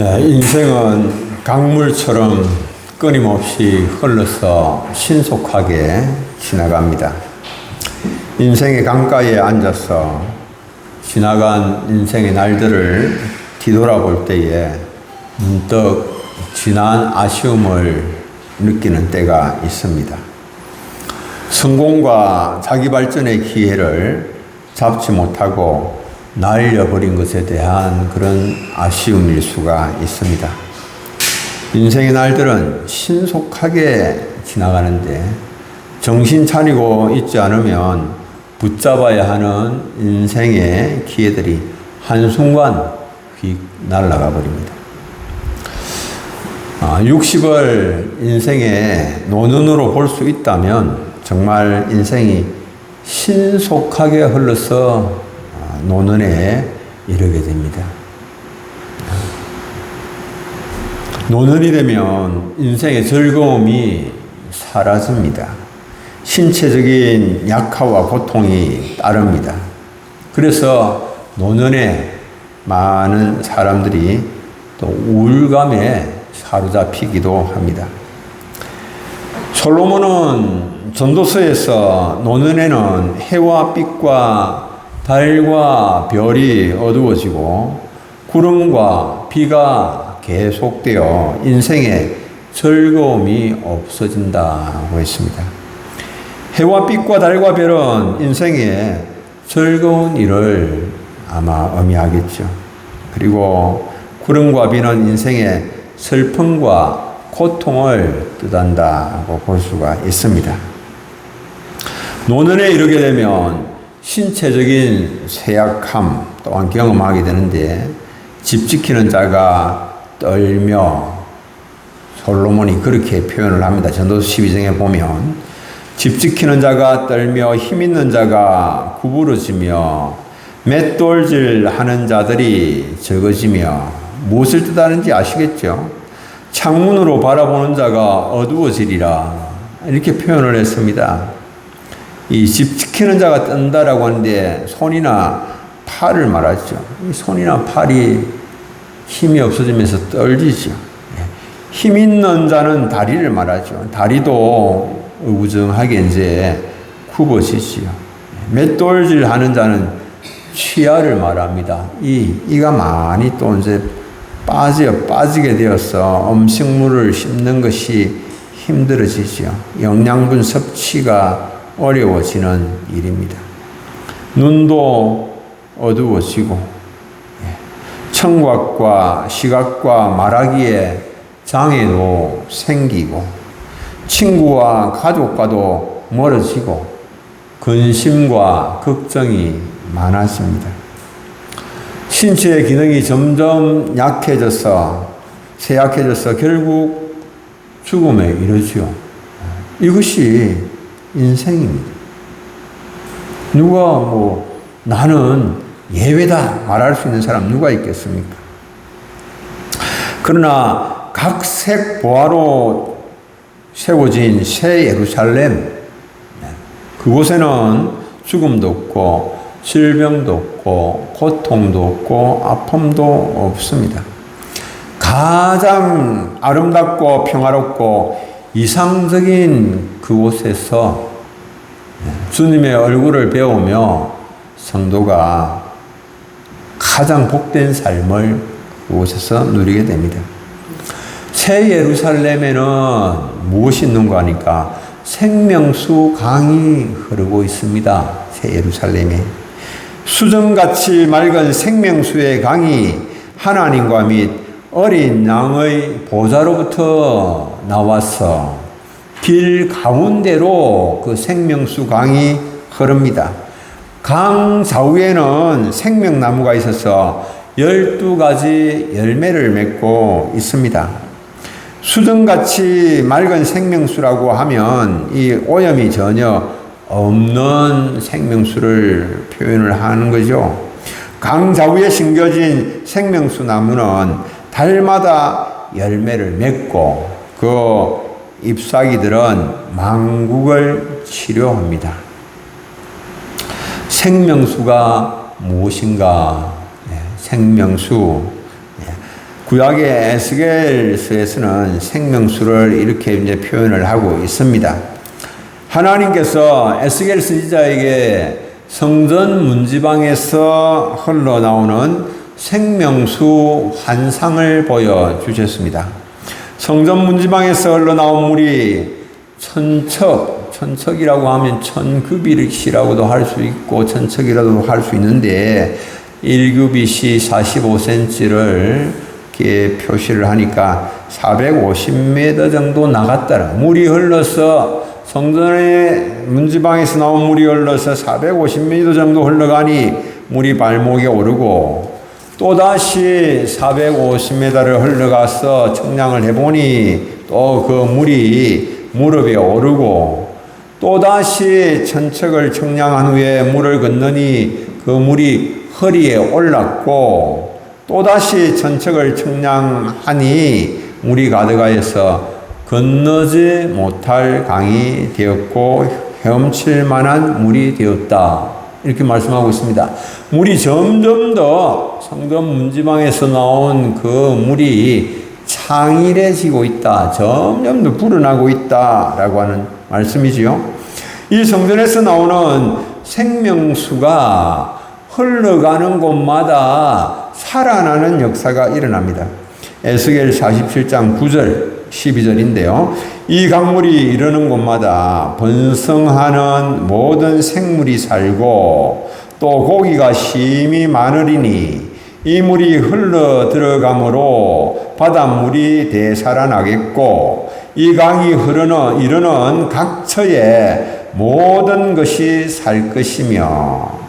인생은 강물처럼 끊임없이 흘러서 신속하게 지나갑니다. 인생의 강가에 앉아서 지나간 인생의 날들을 뒤돌아볼 때에 문득 지난 아쉬움을 느끼는 때가 있습니다. 성공과 자기 발전의 기회를 잡지 못하고 날려버린 것에 대한 그런 아쉬움일 수가 있습니다. 인생의 날들은 신속하게 지나가는데 정신 차리고 있지 않으면 붙잡아야 하는 인생의 기회들이 한순간 휙 날아가 버립니다. 60을 인생의 노년으로 볼 수 있다면 정말 인생이 신속하게 흘러서 노년에 이르게 됩니다. 노년이 되면 인생의 즐거움이 사라집니다. 신체적인 약화와 고통이 따릅니다. 그래서 노년에 많은 사람들이 또 우울감에 사로잡히기도 합니다. 솔로몬은 전도서에서 노년에는 해와 빛과 달과 별이 어두워지고 구름과 비가 계속되어 인생의 즐거움이 없어진다고 했습니다. 해와 빛과 달과 별은 인생의 즐거운 일을 아마 의미하겠죠. 그리고 구름과 비는 인생의 슬픔과 고통을 뜻한다고 볼 수가 있습니다. 노년에 이르게 되면 신체적인 쇠약함 또한 경험하게 되는데 집 지키는 자가 떨며 솔로몬이 그렇게 표현을 합니다. 전도서 12장에 보면 집 지키는 자가 떨며 힘 있는 자가 구부러지며 맷돌질 하는 자들이 적어지며 무엇을 뜻하는지 아시겠죠? 창문으로 바라보는 자가 어두워지리라 이렇게 표현을 했습니다. 이 집 지키는 자가 뜬다라고 하는데 손이나 팔을 말하죠. 이 손이나 팔이 힘이 없어지면서 떨리죠. 힘 있는 자는 다리를 말하죠. 다리도 우정하게 이제 굽어지지요. 맷돌질 하는 자는 치아를 말합니다. 이가 많이 또 이제 빠지게 되어서 음식물을 씹는 것이 힘들어지죠. 영양분 섭취가 어려워지는 일입니다. 눈도 어두워지고 청각과 시각과 말하기에 장애도 생기고 친구와 가족과도 멀어지고 근심과 걱정이 많아집니다. 신체의 기능이 점점 쇠약해져서 결국 죽음에 이르죠. 이것이 인생입니다. 누가 나는 예외다 말할 수 있는 사람 누가 있겠습니까? 그러나 각색 보화로 세워진 새 예루살렘, 그곳에는 죽음도 없고 질병도 없고 고통도 없고 아픔도 없습니다. 가장 아름답고 평화롭고 이상적인 그곳에서 주님의 얼굴을 배우며 성도가 가장 복된 삶을 그곳에서 누리게 됩니다. 새 예루살렘에는 무엇이 있는가 하니까 생명수 강이 흐르고 있습니다. 새 예루살렘에 수정같이 맑은 생명수의 강이 하나님과 및 어린 양의 보좌로부터 나와서 길 가운데로 그 생명수 강이 흐릅니다. 강 좌우에는 생명나무가 있어서 12가지 열매를 맺고 있습니다. 수정같이 맑은 생명수라고 하면 이 오염이 전혀 없는 생명수를 표현을 하는 거죠. 강 좌우에 심겨진 생명수 나무는 달마다 열매를 맺고 그 잎사귀들은 만국을 치료합니다. 생명수가 무엇인가? 생명수. 구약의 에스겔서에서는 생명수를 이렇게 이제 표현을 하고 있습니다. 하나님께서 에스겔 선지자에게 성전 문지방에서 흘러나오는 생명수 환상을 보여주셨습니다. 성전 문지방에서 흘러나온 물이 천척이라고 하면 천큐비릭이라고도 할 수 있고 천척이라도 할 수 있는데 1규빗이 45cm를 이렇게 표시를 하니까 450m 정도 나갔더라. 물이 흘러서 성전의 문지방에서 나온 물이 흘러서 450m 정도 흘러가니 물이 발목에 오르고 또다시 450m를 흘러가서 청량을 해보니 또 그 물이 무릎에 오르고 또다시 천척을 청량한 후에 물을 건너니 그 물이 허리에 올랐고 또다시 천척을 청량하니 물이 가득하여서 건너지 못할 강이 되었고 헤엄칠 만한 물이 되었다. 이렇게 말씀하고 있습니다. 물이 점점 더 성전 문지방에서 나온 그 물이 창일해지고 있다. 점점 더 불어나고 있다라고 하는 말씀이지요. 이 성전에서 나오는 생명수가 흘러가는 곳마다 살아나는 역사가 일어납니다. 에스겔 47장 9절 12절인데요. 이 강물이 이르는 곳마다 번성하는 모든 생물이 살고 또 고기가 심히 많으리니 이 물이 흘러 들어가므로 바닷물이 되살아나겠고 이 강이 이르는 각처에 모든 것이 살 것이며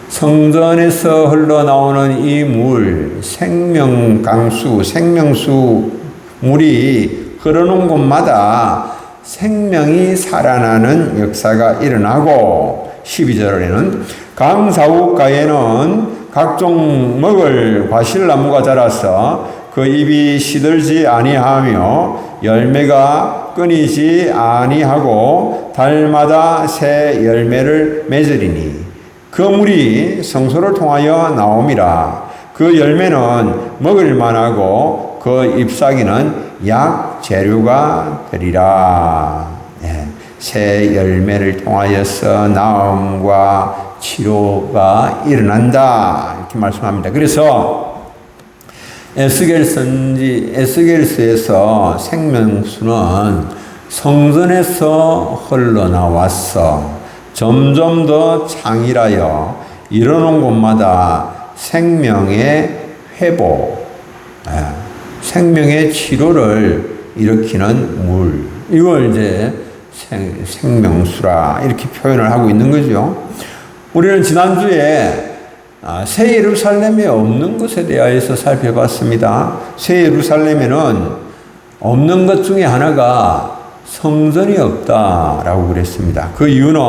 성전에서 흘러나오는 이 물, 생명강수, 생명수 물이 흐르는 곳마다 생명이 살아나는 역사가 일어나고 12절에는 강 사우가에는 각종 먹을 과실나무가 자라서 그 잎이 시들지 아니하며 열매가 끊이지 아니하고 달마다 새 열매를 맺으리니 그 물이 성소를 통하여 나옴이라. 그 열매는 먹을 만하고 그 잎사귀는 약 재료가 되리라. 새 열매를 통하여서 나음과 치료가 일어난다. 이렇게 말씀합니다. 그래서 에스겔서에서 생명수는 성전에서 흘러나왔어 점점 더 창일하여 이르는 곳마다 생명의 회복, 생명의 치료를 일으키는 물. 이걸 이제 생명수라 이렇게 표현을 하고 있는 거죠. 우리는 지난주에 새 예루살렘에 없는 것에 대하여서 살펴봤습니다. 새 예루살렘에는 없는 것 중에 하나가 성전이 없다라고 그랬습니다. 그 이유는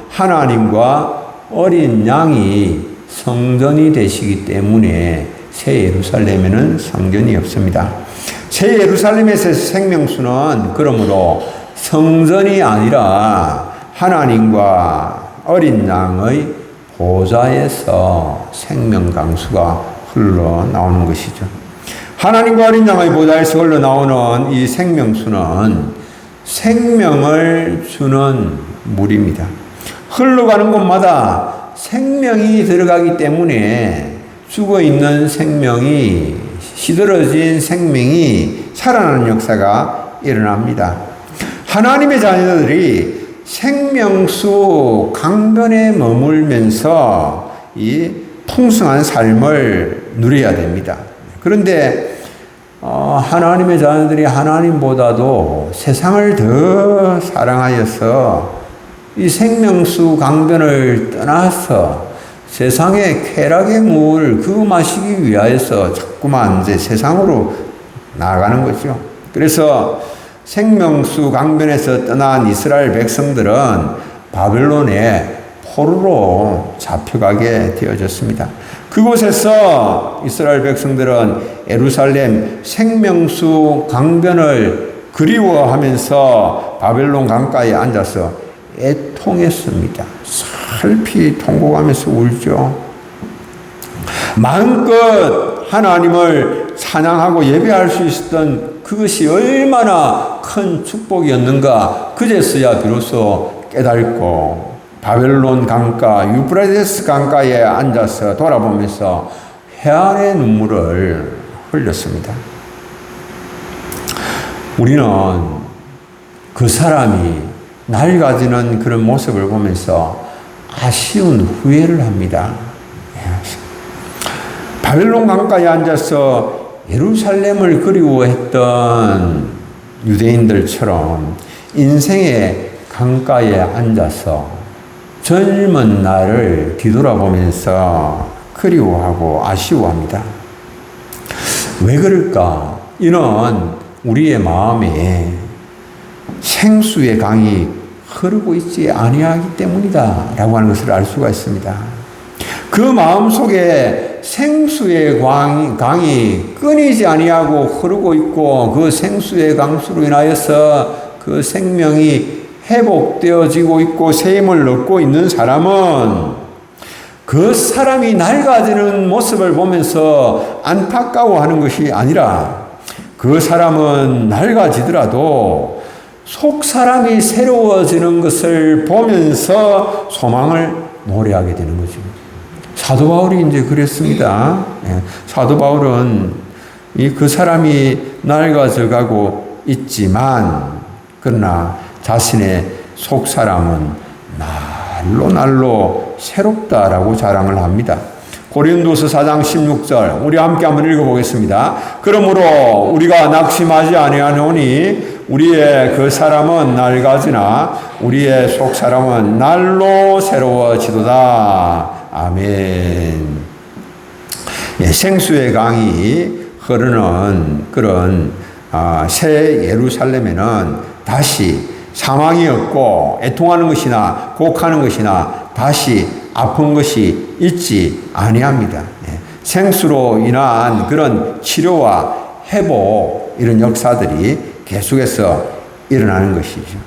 하나님과 어린 양이 성전이 되시기 때문에 새 예루살렘에는 성전이 없습니다. 새 예루살렘에서 생명수는 그러므로 성전이 아니라 하나님과 어린 양의 보좌에서 생명강수가 흘러나오는 것이죠. 하나님과 어린 양의 보좌에서 흘러나오는 이 생명수는 생명을 주는 물입니다. 흘러가는 곳마다 생명이 들어가기 때문에 죽어있는 생명이 시들어진 생명이 살아나는 역사가 일어납니다. 하나님의 자녀들이 생명수 강변에 머물면서 이 풍성한 삶을 누려야 됩니다. 그런데 하나님의 자녀들이 하나님보다도 세상을 더 사랑하여서 이 생명수 강변을 떠나서 세상의 쾌락의 물 그거 마시기 위하여서 자꾸만 이제 세상으로 나아가는 거죠. 그래서 생명수 강변에서 떠난 이스라엘 백성들은 바벨론의 포로로 잡혀가게 되어졌습니다. 그곳에서 이스라엘 백성들은 예루살렘 생명수 강변을 그리워하면서 바벨론 강가에 앉아서 애통했습니다. 슬피 통곡하면서 울죠. 마음껏 하나님을 찬양하고 예배할 수 있었던 그것이 얼마나 큰 축복이었는가 그제서야 비로소 깨닫고 바벨론 강가 유프라테스 강가에 앉아서 돌아보면서 회한의 눈물을 흘렸습니다. 우리는 그 사람이 낡아지는 그런 모습을 보면서 아쉬운 후회를 합니다. 바벨론 강가에 앉아서 예루살렘을 그리워했던 유대인들처럼 인생의 강가에 앉아서 젊은 날을 뒤돌아보면서 그리워하고 아쉬워합니다. 왜 그럴까? 이는 우리의 마음에 생수의 강이 흐르고 있지 아니하기 때문이다 라고 하는 것을 알 수가 있습니다. 그 마음 속에 생수의 강이 끊이지 아니하고 흐르고 있고 그 생수의 강수로 인하여서 그 생명이 회복되어지고 있고 새 힘을 얻고 있는 사람은 그 사람이 낡아지는 모습을 보면서 안타까워하는 것이 아니라 그 사람은 낡아지더라도 속 사람이 새로워지는 것을 보면서 소망을 노래하게 되는 거죠. 사도 바울이 이제 그랬습니다. 사도 바울은 그 사람이 낡아져 가고 있지만 그러나 자신의 속 사람은 날로 새롭다라고 자랑을 합니다. 고린도서 4장 16절 우리 함께 한번 읽어보겠습니다. 그러므로 우리가 낙심하지 아니하노니 우리의 그 사람은 낡아지나 우리의 속 사람은 날로 새로워지도다. 아멘. 생수의 강이 흐르는 그런 새 예루살렘에는 다시 사망이 없고 애통하는 것이나 곡하는 것이나 다시 아픈 것이 있지 아니합니다. 생수로 인한 그런 치료와 회복 이런 역사들이 계속해서 일어나는 것이죠.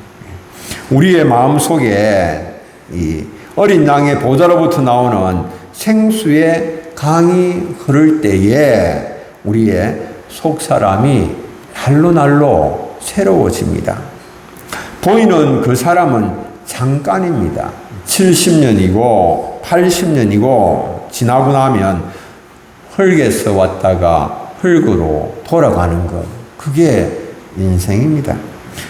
우리의 마음속에 이 어린 양의 보좌로부터 나오는 생수의 강이 흐를 때에 우리의 속 사람이 날로 새로워집니다. 보이는 그 사람은 잠깐입니다. 70년이고 80년이고 지나고 나면 흙에서 왔다가 흙으로 돌아가는 것, 그게 인생입니다.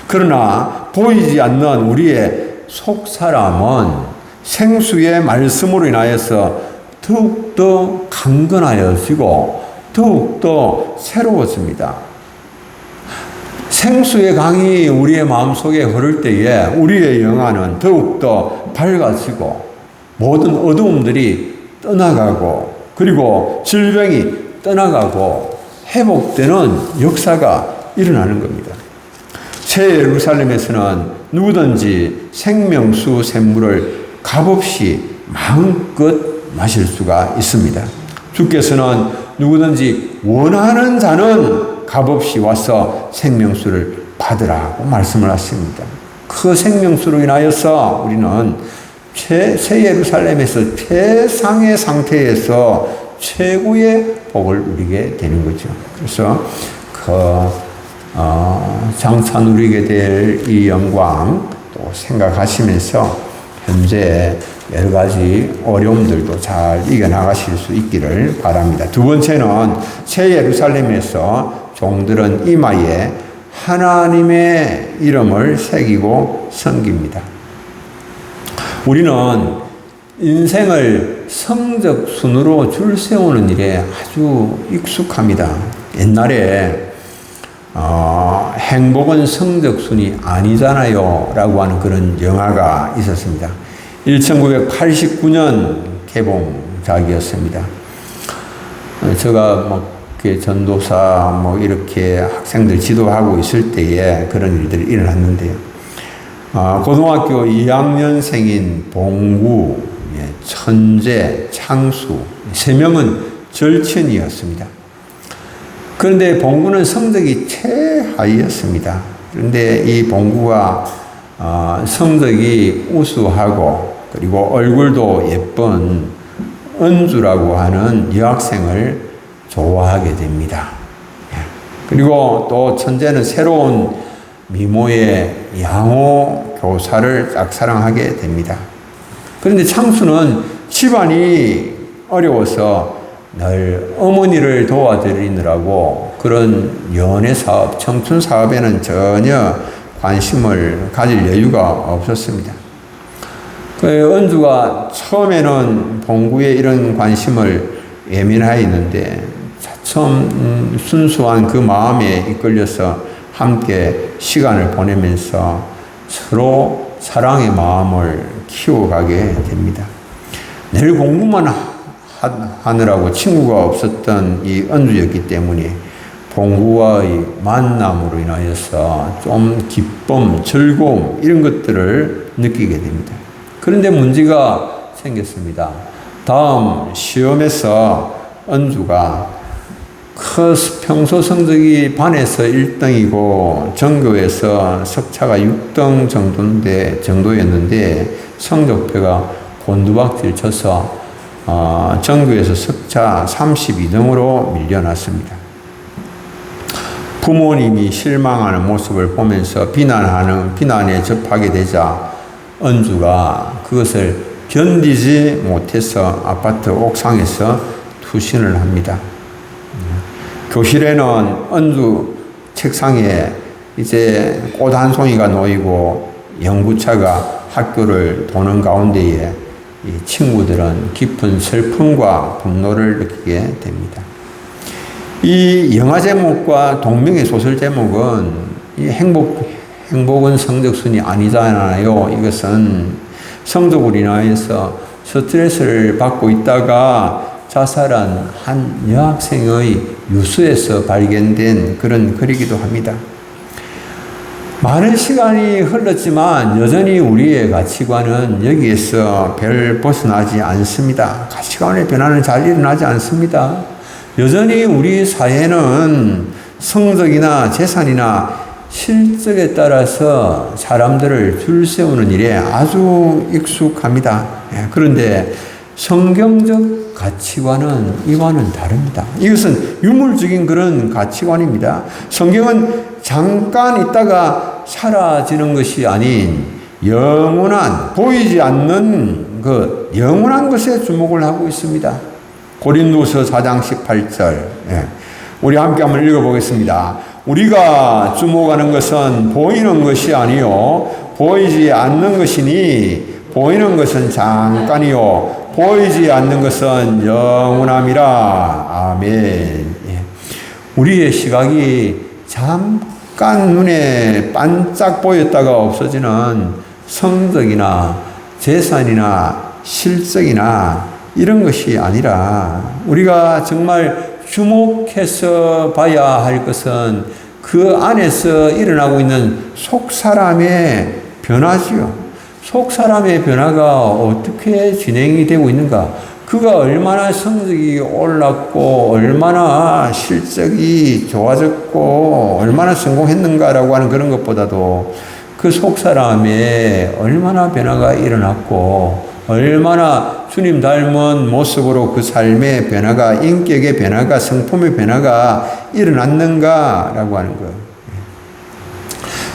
그러나 보이지 않는 우리의 속 사람은 생수의 말씀으로 인하여서 더욱더 강건하여지고 더욱더 새로워집니다. 생수의 강이 우리의 마음속에 흐를 때에 우리의 영혼은 더욱더 밝아지고 모든 어두움들이 떠나가고 그리고 질병이 떠나가고 회복되는 역사가 일어나는 겁니다. 새 예루살렘에서는 누구든지 생명수 샘물을 값없이 마음껏 마실 수가 있습니다. 주께서는 누구든지 원하는 자는 값없이 와서 생명수를 받으라고 말씀을 하십니다. 그 생명수로 인하여서 우리는 새 예루살렘에서 최상의 상태에서 최고의 복을 누리게 되는 거죠. 그래서 장차 누리게 될 이 영광 또 생각하시면서 현재 여러 가지 어려움들도 잘 이겨나가실 수 있기를 바랍니다. 두 번째는 새 예루살렘에서 종들은 이마에 하나님의 이름을 새기고 섬깁니다. 우리는 인생을 성적 순으로 줄 세우는 일에 아주 익숙합니다. 옛날에 행복은 성적 순이 아니잖아요 라고 하는 그런 영화가 있었습니다. 1989년 개봉작이었습니다. 제가 전도사 이렇게 학생들 지도하고 있을 때에 그런 일들이 일어났는데요. 고등학교 2학년생인 봉구, 천재, 창수, 세 명은 절친이었습니다. 그런데 봉구는 성적이 최하위였습니다. 그런데 이 봉구가 성적이 우수하고 그리고 얼굴도 예쁜 은주라고 하는 여학생을 좋아하게 됩니다. 그리고 또 천재는 새로운 미모의 양호 교사를 짝사랑하게 됩니다. 그런데 창수는 집안이 어려워서 늘 어머니를 도와드리느라고 그런 연애사업, 청춘사업에는 전혀 관심을 가질 여유가 없었습니다. 은주가 처음에는 봉구에 이런 관심을 예민하였는데 차츰 순수한 그 마음에 이끌려서 함께 시간을 보내면서 서로 사랑의 마음을 키워가게 됩니다. 늘 공부만 하느라고 친구가 없었던 이 은주였기 때문에 봉구와의 만남으로 인하여서 좀 기쁨, 즐거움 이런 것들을 느끼게 됩니다. 그런데 문제가 생겼습니다. 다음 시험에서 은주가 평소 성적이 반에서 1등이고 전교에서 석차가 6등 정도였는데 성적표가 곤두박질 쳐서 전교에서 석차 32등으로 밀려났습니다. 부모님이 실망하는 모습을 보면서 비난에 접하게 되자 은주가 그것을 견디지 못해서 아파트 옥상에서 투신을 합니다. 교실에는 은주 책상에 이제 꽃 한 송이가 놓이고 연구차가 학교를 도는 가운데에 이 친구들은 깊은 슬픔과 분노를 느끼게 됩니다. 이 영화 제목과 동명의 소설 제목은 이 행복은 성적순이 아니잖아요. 이것은 성적으로 인하여서 스트레스를 받고 있다가 자살한 한 여학생의 유서에서 발견된 그런 글이기도 합니다. 많은 시간이 흘렀지만 여전히 우리의 가치관은 여기에서 별 벗어나지 않습니다. 가치관의 변화는 잘 일어나지 않습니다. 여전히 우리 사회는 성적이나 재산이나 실적에 따라서 사람들을 줄 세우는 일에 아주 익숙합니다. 그런데 성경적 가치관은 이와는 다릅니다. 이것은 유물적인 그런 가치관입니다. 성경은 잠깐 있다가 사라지는 것이 아닌 영원한, 보이지 않는 그 영원한 것에 주목을 하고 있습니다. 고린도서 4장 18절. 우리 함께 한번 읽어보겠습니다. 우리가 주목하는 것은 보이는 것이 아니요 보이지 않는 것이니 보이는 것은 잠깐이요 보이지 않는 것은 영원함이라. 아멘. 우리의 시각이 잠깐 눈에 반짝 보였다가 없어지는 성적이나 재산이나 실적이나 이런 것이 아니라 우리가 정말 주목해서 봐야 할 것은 그 안에서 일어나고 있는 속사람의 변화지요. 속사람의 변화가 어떻게 진행이 되고 있는가? 그가 얼마나 성적이 올랐고 얼마나 실적이 좋아졌고 얼마나 성공했는가라고 하는 그런 것보다도 그 속사람에 얼마나 변화가 일어났고 얼마나 주님 닮은 모습으로 그 삶의 변화가, 인격의 변화가, 성품의 변화가 일어났는가라고 하는 거예요.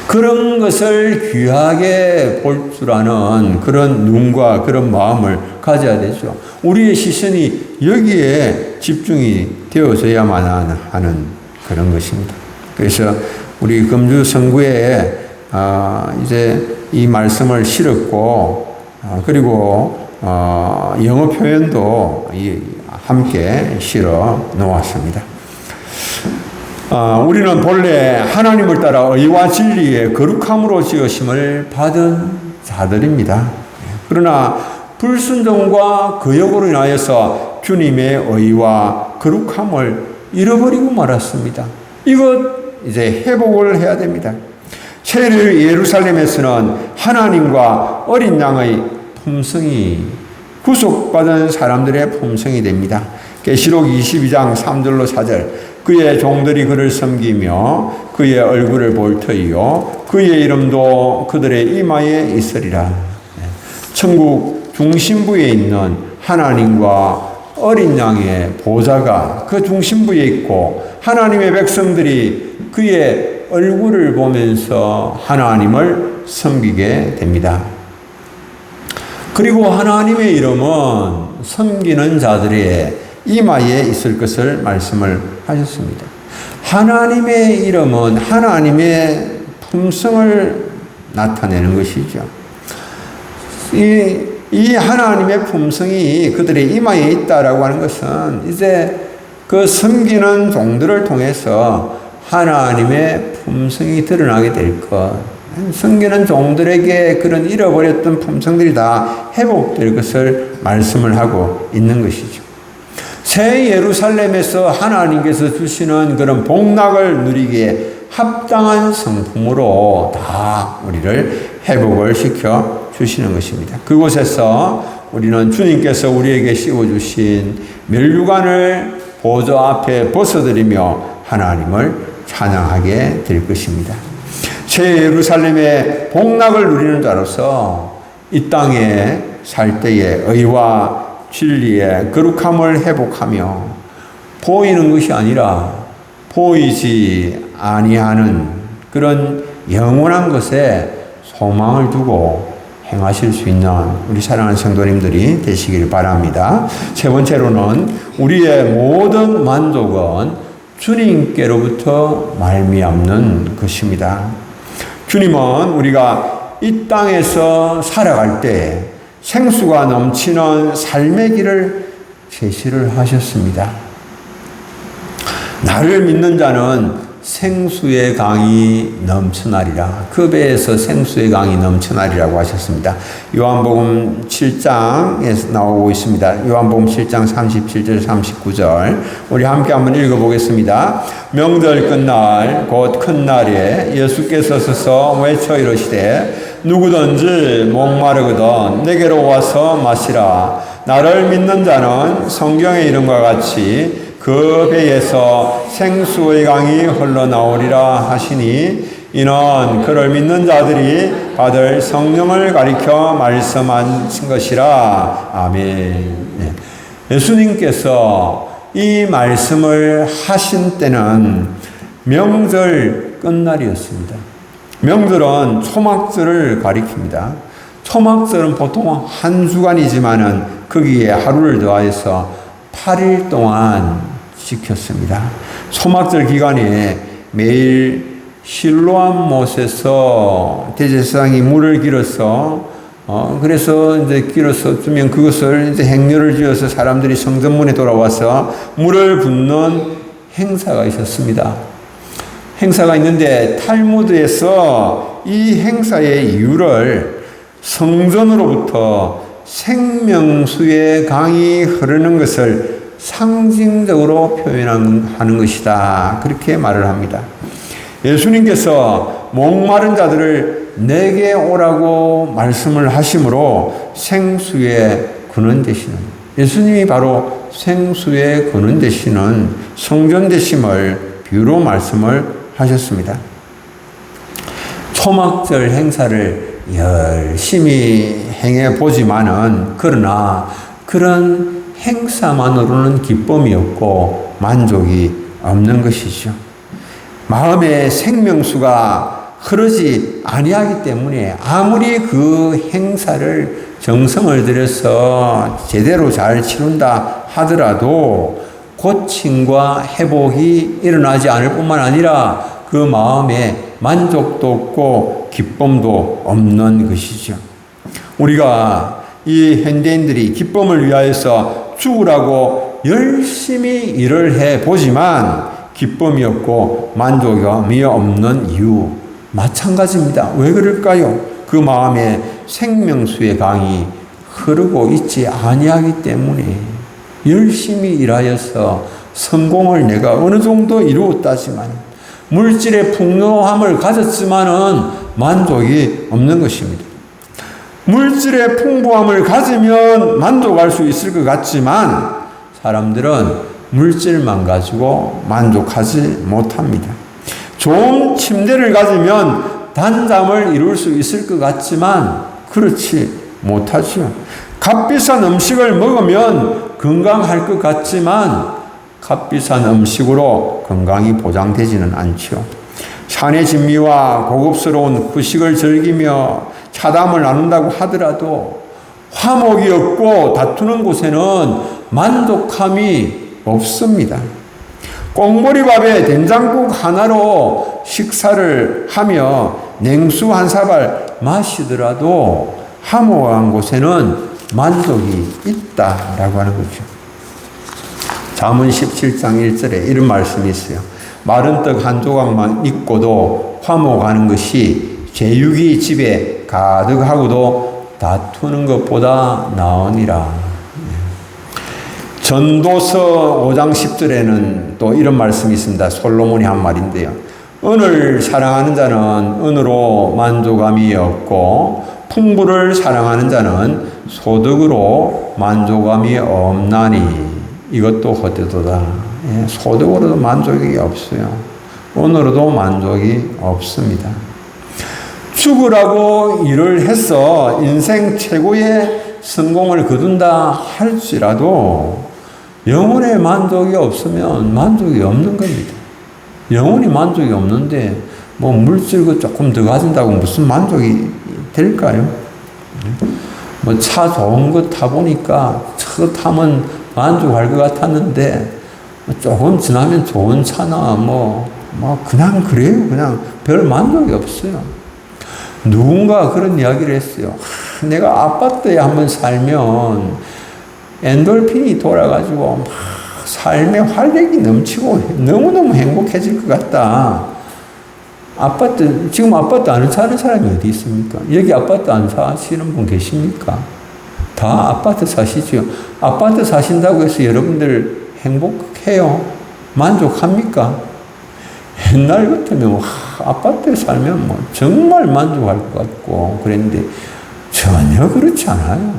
그런 것을 귀하게 볼 줄 아는 그런 눈과 그런 마음을 가져야 되죠. 우리의 시선이 여기에 집중이 되어져야만 하는 그런 것입니다. 그래서 우리 금주 성구에 이제 이 말씀을 실었고 그리고 영어 표현도 함께 실어 놓았습니다. 우리는 본래 하나님을 따라 의와 진리의 거룩함으로 지으심을 받은 자들입니다. 그러나 불순종과 거역으로 인하여서 주님의 의와 거룩함을 잃어버리고 말았습니다. 이것 이제 회복을 해야 됩니다. 새를 예루살렘에서는 하나님과 어린 양의 품성이 구속받은 사람들의 품성이 됩니다. 계시록 22장 3절로 4절. 그의 종들이 그를 섬기며 그의 얼굴을 볼 터이요 그의 이름도 그들의 이마에 있으리라. 천국 중심부에 있는 하나님과 어린 양의 보좌가 그 중심부에 있고 하나님의 백성들이 그의 얼굴을 보면서 하나님을 섬기게 됩니다. 그리고 하나님의 이름은 섬기는 자들의 이마에 있을 것을 말씀을 하셨습니다. 하나님의 이름은 하나님의 품성을 나타내는 것이죠. 이 하나님의 품성이 그들의 이마에 있다라고 하는 것은 이제 그 섬기는 종들을 통해서 하나님의 품성이 드러나게 될 것. 섬기는 종들에게 그런 잃어버렸던 품성들이 다 회복될 것을 말씀을 하고 있는 것이죠. 새 예루살렘에서 하나님께서 주시는 그런 복락을 누리기에 합당한 성품으로 다 우리를 회복을 시켜 주시는 것입니다. 그곳에서 우리는 주님께서 우리에게 씌워주신 면류관을 보좌 앞에 벗어드리며 하나님을 찬양하게 될 것입니다. 새 예루살렘의 복락을 누리는 자로서 이 땅에 살 때에 의와 진리의 거룩함을 회복하며 보이는 것이 아니라 보이지 아니하는 그런 영원한 것에 소망을 두고 행하실 수 있는 우리 사랑하는 성도님들이 되시길 바랍니다. 세 번째로는 우리의 모든 만족은 주님께로부터 말미암는 것입니다. 주님은 우리가 이 땅에서 살아갈 때 생수가 넘치는 삶의 길을 제시를 하셨습니다. 나를 믿는 자는 생수의 강이 넘쳐나리라. 그 배에서 생수의 강이 넘쳐나리라고 하셨습니다. 요한복음 7장에 나오고 있습니다. 요한복음 7장 37절 39절 우리 함께 한번 읽어보겠습니다. 명절 끝날 곧 큰 날에 예수께서 서서 외쳐 이르시되 누구든지 목마르거든 내게로 와서 마시라. 나를 믿는 자는 성경의 이름과 같이 그 배에서 생수의 강이 흘러나오리라 하시니 이는 그를 믿는 자들이 받을 성령을 가리켜 말씀하신 것이라. 아멘. 예수님께서 이 말씀을 하신 때는 명절 끝날이었습니다. 명절은 초막절을 가리킵니다. 초막절은 보통 한 주간이지만은 거기에 하루를 더하여서 8일 동안 지켰습니다. 초막절 기간에 매일 실로암 못에서 대제사장이 물을 길어서 그래서 이제 길어서 주면 그것을 이제 행렬을 지어서 사람들이 성전문에 돌아와서 물을 붓는 행사가 있었습니다. 행사가 있는데 탈무드에서 이 행사의 이유를 성전으로부터 생명수의 강이 흐르는 것을 상징적으로 표현하는 것이다. 그렇게 말을 합니다. 예수님께서 목마른 자들을 내게 오라고 말씀을 하심으로 생수의 근원 되시는 예수님이 바로 생수의 근원 되시는 성전 되심을 비유로 말씀을 하셨습니다. 초막절 행사를 열심히 행해 보지만은 그러나 그런 행사만으로는 기쁨이 없고 만족이 없는 것이죠. 마음의 생명수가 흐르지 아니하기 때문에 아무리 그 행사를 정성을 들여서 제대로 잘 치른다 하더라도 고침과 회복이 일어나지 않을 뿐만 아니라 그 마음에 만족도 없고 기쁨도 없는 것이죠. 우리가 이 현대인들이 기쁨을 위하여서 죽으라고 열심히 일을 해보지만 기쁨이 없고 만족이 없는 이유 마찬가지입니다. 왜 그럴까요? 그 마음에 생명수의 강이 흐르고 있지 아니하기 때문에 열심히 일하여서 성공을 내가 어느 정도 이루었다지만 물질의 풍요함을 가졌지만은 만족이 없는 것입니다. 물질의 풍부함을 가지면 만족할 수 있을 것 같지만 사람들은 물질만 가지고 만족하지 못합니다. 좋은 침대를 가지면 단잠을 이룰 수 있을 것 같지만 그렇지 못하죠. 값비싼 음식을 먹으면 건강할 것 같지만 값비싼 음식으로 건강이 보장되지는 않죠. 산의 진미와 고급스러운 후식을 즐기며 차담을 나눈다고 하더라도 화목이 없고 다투는 곳에는 만족함이 없습니다. 꽁보리밥에 된장국 하나로 식사를 하며 냉수 한 사발 마시더라도 화목한 곳에는 만족이 있다라고 하는 거죠. 잠언 17장 1절에 이런 말씀이 있어요. 마른 떡 한 조각만 있고도 화목하는 것이 제육이 집에 가득하고도 다투는 것보다 나으니라. 전도서 5장 10절에는 또 이런 말씀이 있습니다. 솔로몬이 한 말인데요. 은을 사랑하는 자는 은으로 만족함이 없고 풍부를 사랑하는 자는 소득으로 만족함이 없나니 이것도 헛되도다. 소득으로도 만족이 없어요. 은으로도 만족이 없습니다. 죽으라고 일을 해서 인생 최고의 성공을 거둔다 할지라도 영혼의 만족이 없으면 만족이 없는 겁니다. 영혼이 만족이 없는데 뭐 물질 거 조금 더 가진다고 무슨 만족이 될까요? 뭐 차 좋은 거 타보니까 차 타면 만족할 것 같았는데 조금 지나면 좋은 차나 뭐 그냥 그래요. 그냥 별 만족이 없어요. 누군가 그런 이야기를 했어요. 내가 아파트에 한번 살면 엔돌핀이 돌아가지고 막 삶의 활력이 넘치고 너무너무 행복해질 것 같다. 지금 아파트 안 사는 사람이 어디 있습니까? 여기 아파트 안 사시는 분 계십니까? 다 아파트 사시죠. 아파트 사신다고 해서 여러분들 행복해요? 만족합니까? 옛날 같으면 아파트에 살면 정말 만족할 것 같고 그랬는데 전혀 그렇지 않아요.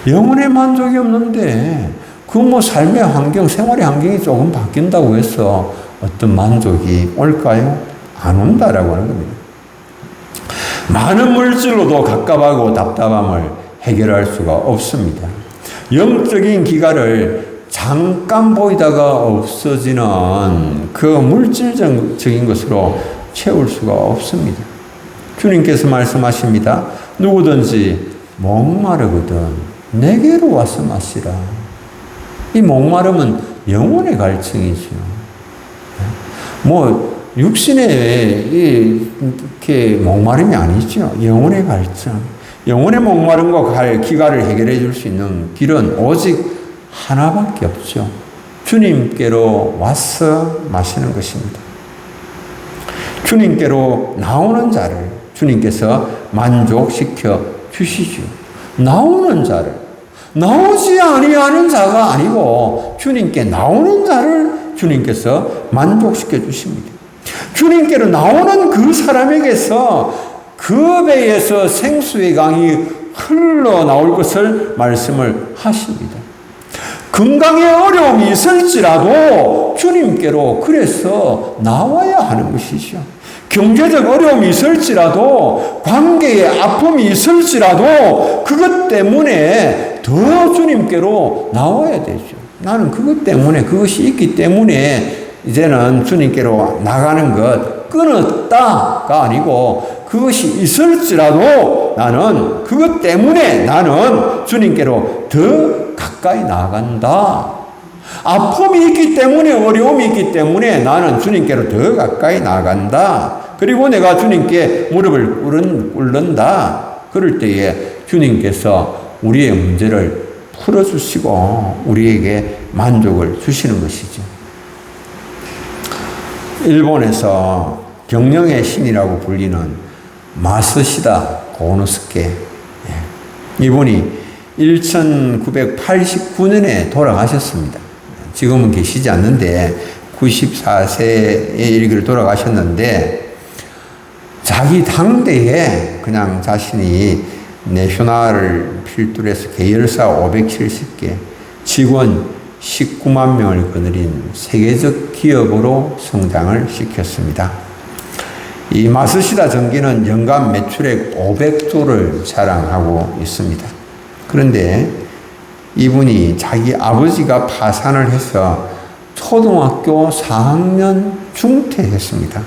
영혼의 만족이 없는데 그 삶의 환경, 생활의 환경이 조금 바뀐다고 해서 어떤 만족이 올까요? 안 온다라고 하는 겁니다. 많은 물질로도 갑갑하고 답답함을 해결할 수가 없습니다. 영적인 기가를 잠깐 보이다가 없어지는 그 물질적인 것으로 채울 수가 없습니다. 주님께서 말씀하십니다. 누구든지 목마르거든 내게로 와서 마시라. 이 목마름은 영혼의 갈증이죠. 육신의 이렇게 목마름이 아니죠. 영혼의 갈증. 영혼의 목마름과 기가를 해결해 줄 수 있는 길은 오직 하나밖에 없죠. 주님께로 와서 마시는 것입니다. 주님께로 나오는 자를 주님께서 만족시켜 주시죠. 나오는 자를, 나오지 아니하는 자가 아니고 주님께 나오는 자를 주님께서 만족시켜 주십니다. 주님께로 나오는 그 사람에게서 그 배에서 생수의 강이 흘러나올 것을 말씀을 하십니다. 건강에 어려움이 있을지라도 주님께로 그래서 나와야 하는 것이죠. 경제적 어려움이 있을지라도 관계에 아픔이 있을지라도 그것 때문에 더 주님께로 나와야 되죠. 나는 그것 때문에 그것이 있기 때문에 이제는 주님께로 나가는 것 끊었다가 아니고 그것이 있을지라도 나는 그것 때문에 나는 주님께로 더 가까이 나간다. 아픔이 있기 때문에 어려움이 있기 때문에 나는 주님께로 더 가까이 나간다. 그리고 내가 주님께 무릎을 꿇는다. 그럴 때에 주님께서 우리의 문제를 풀어주시고 우리에게 만족을 주시는 것이죠. 일본에서 경영의 신이라고 불리는 마쓰시다 고노스케, 이분이 1989년에 돌아가셨습니다. 지금은 계시지 않는데 94세의 일기를 돌아가셨는데 자기 당대에 그냥 자신이 내셔널을 필두로 해서 계열사 570개, 직원 19만 명을 거느린 세계적 기업으로 성장을 시켰습니다. 이 마쓰시다 전기는 연간 매출액 500조를 자랑하고 있습니다. 그런데 이분이 자기 아버지가 파산을 해서 초등학교 4학년 중퇴했습니다.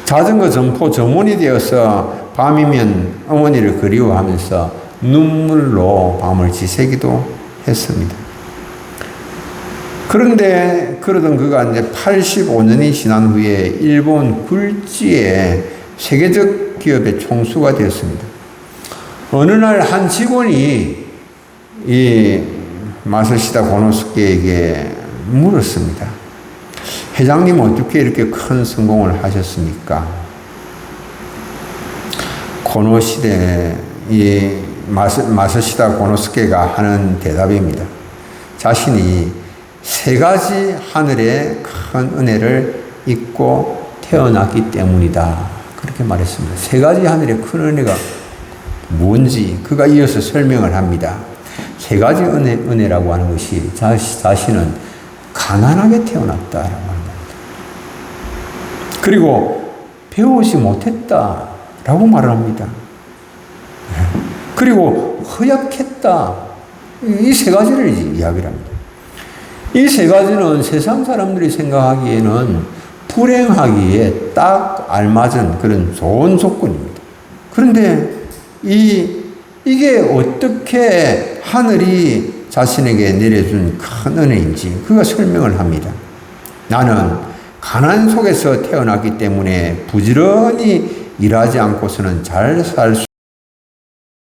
자전거 점포 점원이 되어서 밤이면 어머니를 그리워하면서 눈물로 밤을 지새기도 했습니다. 그런데 그러던 그가 이제 85년이 지난 후에 일본 굴지의 세계적 기업의 총수가 되었습니다. 어느 날 한 직원이 이 마사시다 고노스케에게 물었습니다. 회장님 어떻게 이렇게 큰 성공을 하셨습니까? 고노시대 이 마사시다 고노스케가 하는 대답입니다. 자신이 세 가지 하늘의 큰 은혜를 입고 태어났기 때문이다. 그렇게 말했습니다. 세 가지 하늘의 큰 은혜가 뭔지 그가 이어서 설명을 합니다. 세 가지 은혜라고 하는 것이 자신은 가난하게 태어났다라고 하는 겁니다. 그리고 배우지 못했다라고 말을 합니다. 그리고 허약했다. 이 세 가지를 이야기를 합니다. 이 세 가지는 세상 사람들이 생각하기에는 불행하기에 딱 알맞은 그런 좋은 조건입니다. 그런데 이게 어떻게 하늘이 자신에게 내려준 큰 은혜인지 그가 설명을 합니다. 나는 가난 속에서 태어났기 때문에 부지런히 일하지 않고서는 잘 살 수